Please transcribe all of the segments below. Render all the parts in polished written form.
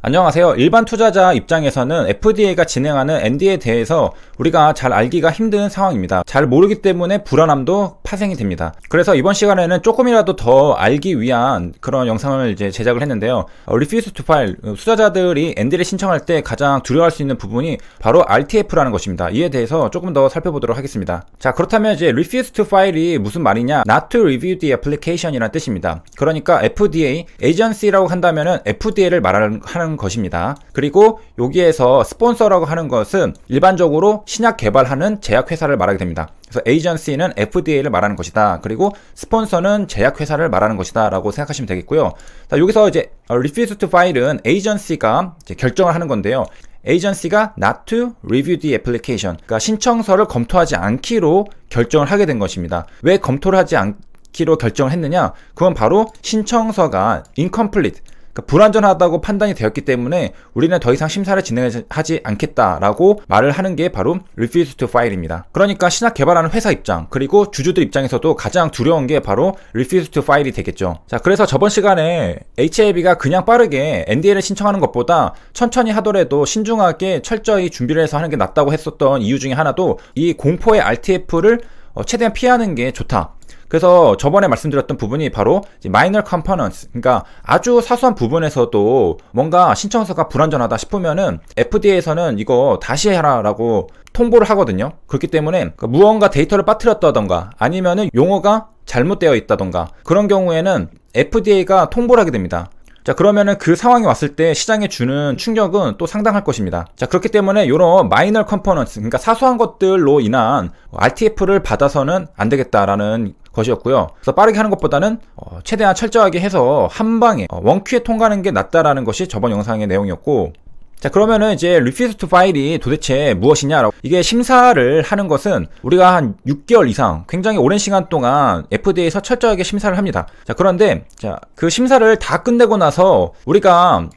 안녕하세요. 일반 투자자 입장에서는 FDA가 진행하는 NDA에 대해서 우리가 잘 알기가 힘든 상황입니다. 잘 모르기 때문에 불안함도 파생이 됩니다. 그래서 이번 시간에는 조금이라도 더 알기 위한 그런 영상을 이제 제작을 했는데요. Refuse to File, 투자자들이 NDA를 신청할 때 가장 두려워할 수 있는 부분이 바로 RTF라는 것입니다. 이에 대해서 조금 더 살펴보도록 하겠습니다. 자, 그렇다면 이제 Refuse to File이 무슨 말이냐? Not to review the application 이라는 뜻입니다. 그러니까 FDA, agency라고 한다면은 FDA를 말하는 것입니다. 그리고 여기에서 스폰서라고 하는 것은 일반적으로 신약 개발하는 제약회사를 말하게 됩니다. 그래서 agency는 FDA를 말하는 것이다. 그리고 스폰서는 제약회사를 말하는 것이다 라고 생각하시면 되겠고요. 자, 여기서 이제 refuse to file은 agency가 이제 결정을 하는 건데요. agency가 not to review the application, 그러니까 신청서를 검토하지 않기로 결정을 하게 된 것입니다. 왜 검토를 하지 않기로 결정을 했느냐? 그건 바로 신청서가 incomplete, 불완전하다고 판단이 되었기 때문에 우리는 더 이상 심사를 진행하지 않겠다라고 말을 하는 게 바로 refuse to file입니다. 그러니까 신약 개발하는 회사 입장, 그리고 주주들 입장에서도 가장 두려운 게 바로 refuse to file이 되겠죠. 자, 그래서 저번 시간에 HAB가 그냥 빠르게 NDA를 신청하는 것보다 천천히 하더라도 신중하게 철저히 준비를 해서 하는 게 낫다고 했었던 이유 중에 하나도 이 공포의 RTF를 최대한 피하는 게 좋다. 그래서 저번에 말씀드렸던 부분이 바로 minor components, 그러니까 아주 사소한 부분에서도 뭔가 신청서가 불완전하다 싶으면은 FDA에서는 이거 다시 해라 라고 통보를 하거든요. 그렇기 때문에 무언가 데이터를 빠뜨렸다던가 아니면은 용어가 잘못되어 있다던가 그런 경우에는 FDA가 통보를 하게 됩니다. 자, 그러면은 그 상황이 왔을 때 시장에 주는 충격은 또 상당할 것입니다. 자, 그렇기 때문에 이런 minor components, 그러니까 사소한 것들로 인한 RTF를 받아서는 안 되겠다라는 것이었고요. 그래서 빠르게 하는 것보다는 최대한 철저하게 해서 한 방에 원큐에 통과하는 게 낫다라는 것이 저번 영상의 내용이었고, 자, 그러면은 이제 refuse to file이 도대체 무엇이냐라고, 이게 심사를 하는 것은 우리가 한 6개월 이상 굉장히 오랜 시간 동안 FDA에서 철저하게 심사를 합니다. 자, 그런데 자, 그 심사를 다 끝내고 나서 우리가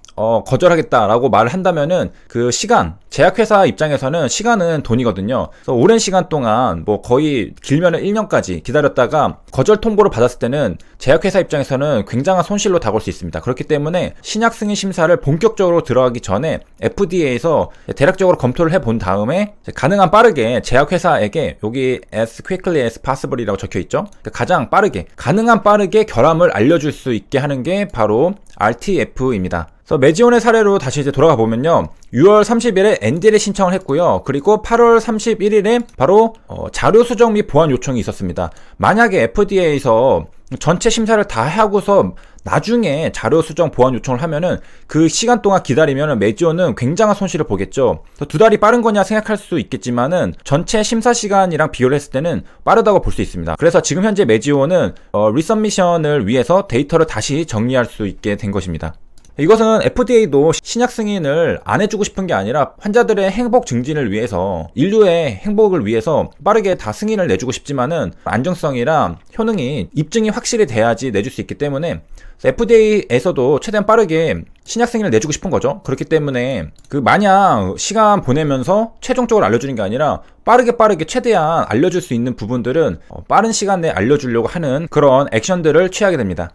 거절하겠다라고 말을 한다면은 그 시간, 제약회사 입장에서는 시간은 돈이거든요. 그래서 오랜 시간 동안 뭐 거의 길면은 1년까지 기다렸다가 거절 통보를 받았을 때는 제약회사 입장에서는 굉장한 손실로 다가올 수 있습니다. 그렇기 때문에 신약 승인 심사를 본격적으로 들어가기 전에 FDA에서 대략적으로 검토를 해본 다음에 가능한 빠르게 제약회사에게 여기 as quickly as possible 이라고 적혀 있죠. 가장 빠르게, 가능한 빠르게 결함을 알려줄 수 있게 하는 게 바로 RTF입니다. 그래서 메지온의 사례로 다시 이제 돌아가 보면요. 6월 30일에 NDA를 신청을 했고요. 그리고 8월 31일에 바로 자료 수정 및 보완 요청이 있었습니다. 만약에 FDA에서 전체 심사를 다 하고서 나중에 자료 수정 보완 요청을 하면은 그 시간 동안 기다리면은 메지온은 굉장한 손실을 보겠죠. 두 달이 빠른 거냐 생각할 수 있겠지만은 전체 심사 시간이랑 비교를 했을 때는 빠르다고 볼 수 있습니다. 그래서 지금 현재 메지온은 리서미션을 위해서 데이터를 다시 정리할 수 있게 된 것입니다. 이것은 FDA도 신약 승인을 안 해주고 싶은 게 아니라 환자들의 행복 증진을 위해서, 인류의 행복을 위해서 빠르게 다 승인을 내주고 싶지만은 안정성이랑 효능이 입증이 확실히 돼야지 내줄 수 있기 때문에 FDA에서도 최대한 빠르게 신약 승인을 내주고 싶은 거죠. 그렇기 때문에 마냥 시간 보내면서 최종적으로 알려주는 게 아니라 빠르게 최대한 알려줄 수 있는 부분들은 빠른 시간 내에 알려주려고 하는 그런 액션들을 취하게 됩니다.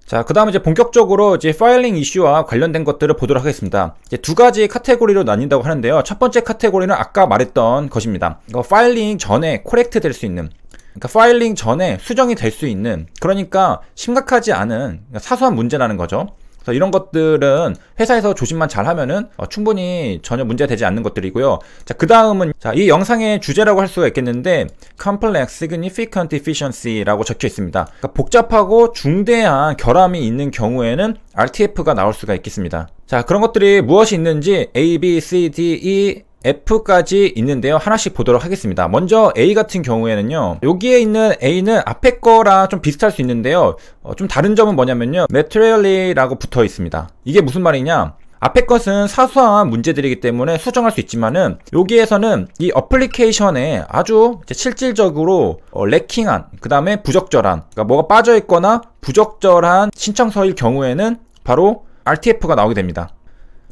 자, 그 다음에 이제 본격적으로 이제 파일링 이슈와 관련된 것들을 보도록 하겠습니다. 이제 두 가지 카테고리로 나뉜다고 하는데요. 첫 번째 카테고리는 아까 말했던 것입니다. 파일링 전에 코렉트 될 수 있는, 그러니까 파일링 전에 수정이 될 수 있는, 그러니까 심각하지 않은 사소한 문제라는 거죠. 그래서 이런 것들은 회사에서 조심만 잘 하면은 충분히 전혀 문제되지 않는 것들이고요. 자, 그 다음은 이 영상의 주제라고 할 수가 있겠는데 Complex Significant Deficiency라고 적혀 있습니다. 그러니까 복잡하고 중대한 결함이 있는 경우에는 RTF가 나올 수가 있겠습니다. 자, 그런 것들이 무엇이 있는지 A, B, C, D, E, F까지 있는데요. 하나씩 보도록 하겠습니다. 먼저 A 같은 경우에는요, 여기에 있는 A는 앞에 거랑 좀 비슷할 수 있는데요, 좀 다른 점은 뭐냐면요, materially라고 붙어 있습니다. 이게 무슨 말이냐, 앞에 것은 사소한 문제들이기 때문에 수정할 수 있지만은 여기에서는 이 어플리케이션에 아주 실질적으로 레킹한, 그 다음에 부적절한, 그러니까 뭐가 빠져 있거나 부적절한 신청서일 경우에는 바로 RTF가 나오게 됩니다.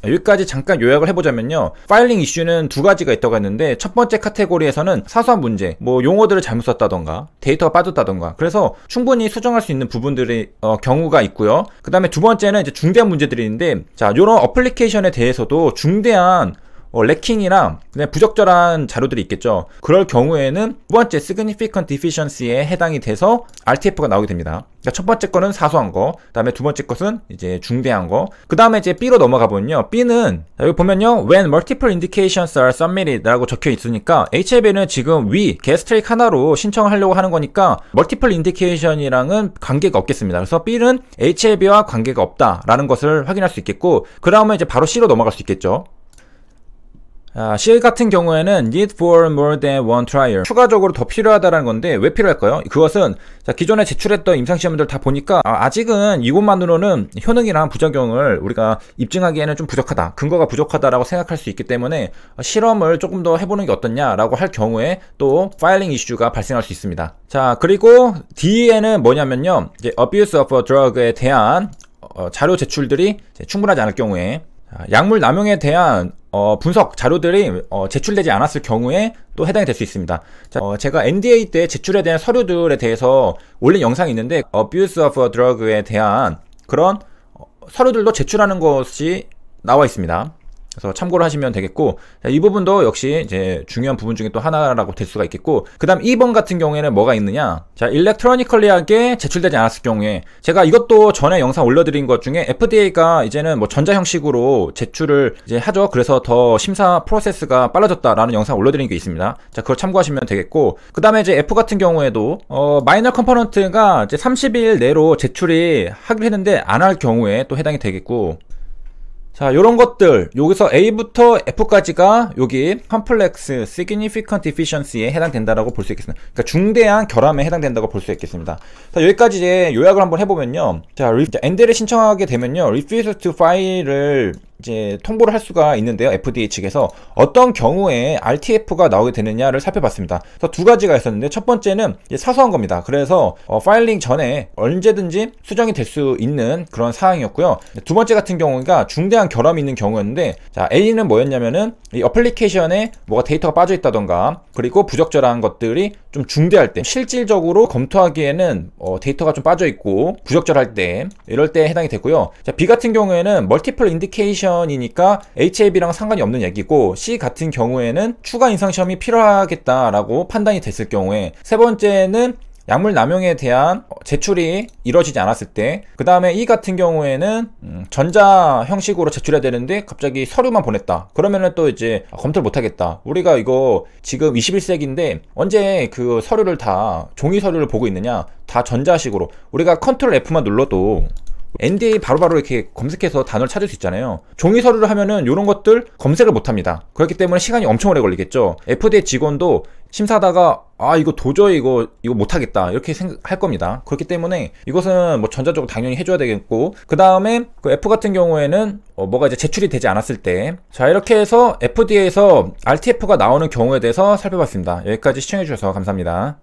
여기까지 잠깐 요약을 해보자면요. 파일링 이슈는 두 가지가 있다고 했는데, 첫 번째 카테고리에서는 사소한 문제, 뭐 용어들을 잘못 썼다던가 데이터가 빠졌다던가, 그래서 충분히 수정할 수 있는 부분들이 경우가 있고요. 그 다음에 두 번째는 이제 중대한 문제들이 있는데, 자, 요런 어플리케이션에 대해서도 중대한 레킹이랑 그냥 부적절한 자료들이 있겠죠. 그럴 경우에는 두 번째 significant deficiency에 해당이 돼서 RTF가 나오게 됩니다. 그러니까 첫 번째 거는 사소한 거, 그 다음에 두 번째 것은 이제 중대한 거. 그 다음에 이제 B로 넘어가 보면요. B는 여기 보면요, when multiple indications are submitted 라고 적혀 있으니까 HLB는 지금 위 게스트릭 하나로 신청을 하려고 하는 거니까 multiple indication이랑은 관계가 없겠습니다. 그래서 B는 HLB와 관계가 없다라는 것을 확인할 수 있겠고, 그 다음에 이제 바로 C로 넘어갈 수 있겠죠. C 같은 경우에는 need for more than one trial, 추가적으로 더 필요하다라는 건데 왜 필요할까요? 그것은 자, 기존에 제출했던 임상시험들 다 보니까 아직은 이것만으로는 효능이랑 부작용을 우리가 입증하기에는 좀 부족하다, 근거가 부족하다라고 생각할 수 있기 때문에 실험을 조금 더 해보는 게 어떻냐라고 할 경우에 또 파일링 이슈가 발생할 수 있습니다. 자, 그리고 D에는 뭐냐면요, 이제 abuse of a drug에 대한 자료 제출들이 충분하지 않을 경우에, 약물 남용에 대한 분석 자료들이 제출되지 않았을 경우에 또 해당이 될 수 있습니다. 자, 제가 NDA 때 제출에 대한 서류들에 대해서 올린 영상이 있는데, abuse of a drug에 대한 그런 서류들도 제출하는 것이 나와 있습니다. 그래서 참고를 하시면 되겠고, 자, 이 부분도 역시 이제 중요한 부분 중에 또 하나라고 될 수가 있겠고, 그 다음 2번 같은 경우에는 뭐가 있느냐, 자, 일렉트로니컬리하게 제출되지 않았을 경우에, 제가 이것도 전에 영상 올려드린 것 중에 FDA가 이제는 뭐 전자 형식으로 제출을 이제 하죠. 그래서 더 심사 프로세스가 빨라졌다라는 영상 올려드린 게 있습니다. 자, 그걸 참고하시면 되겠고, 그 다음에 이제 F 같은 경우에도 마이너 컴포넌트가 이제 30일 내로 제출이 하기로 했는데 안 할 경우에 또 해당이 되겠고, 자, 요런 것들, 여기서 A부터 F까지가 여기 Complex Significant Deficiency에 해당된다라고 볼 수 있겠습니다. 그러니까 중대한 결함에 해당된다고 볼 수 있겠습니다. 자, 여기까지 이제 요약을 한번 해보면요. 자, NDA를 신청하게 되면요, Refuse to File을 이제 통보를 할 수가 있는데요. FDA 측에서 어떤 경우에 RTF가 나오게 되느냐를 살펴봤습니다. 그래서 두 가지가 있었는데, 첫 번째는 사소한 겁니다. 그래서 파일링 전에 언제든지 수정이 될 수 있는 그런 사항이었고요. 두 번째 같은 경우가 중대한 결함이 있는 경우였는데, 자, A는 뭐였냐면은 이 어플리케이션에 뭐가 데이터가 빠져 있다던가, 그리고 부적절한 것들이 좀 중대할 때, 실질적으로 검토하기에는 데이터가 좀 빠져 있고 부적절할 때, 이럴 때 해당이 됐고요. 자, B 같은 경우에는 멀티플 인디케이션이니까 HLB랑 상관이 없는 얘기고, C 같은 경우에는 추가 임상시험이 필요하겠다라고 판단이 됐을 경우에, 세 번째는 약물 남용에 대한 제출이 이루어지지 않았을 때, 그 다음에 E 같은 경우에는 전자 형식으로 제출해야 되는데 갑자기 서류만 보냈다. 그러면은 또 이제 검토를 못하겠다. 우리가 이거 지금 21세기인데 언제 그 서류를 다 종이 서류를 보고 있느냐, 다 전자식으로. 우리가 컨트롤 F만 눌러도 NDA 바로바로 이렇게 검색해서 단어를 찾을 수 있잖아요. 종이 서류를 하면은 이런 것들 검색을 못합니다. 그렇기 때문에 시간이 엄청 오래 걸리겠죠. FDA 직원도 심사하다가 이거 도저히 이거 못하겠다 이렇게 생각할 겁니다. 그렇기 때문에 이것은 뭐 전자적으로 당연히 해줘야 되겠고, 그 다음에 그 F 같은 경우에는 뭐가 이제 제출이 되지 않았을 때. 자, 이렇게 해서 FDA에서 RTF가 나오는 경우에 대해서 살펴봤습니다. 여기까지 시청해주셔서 감사합니다.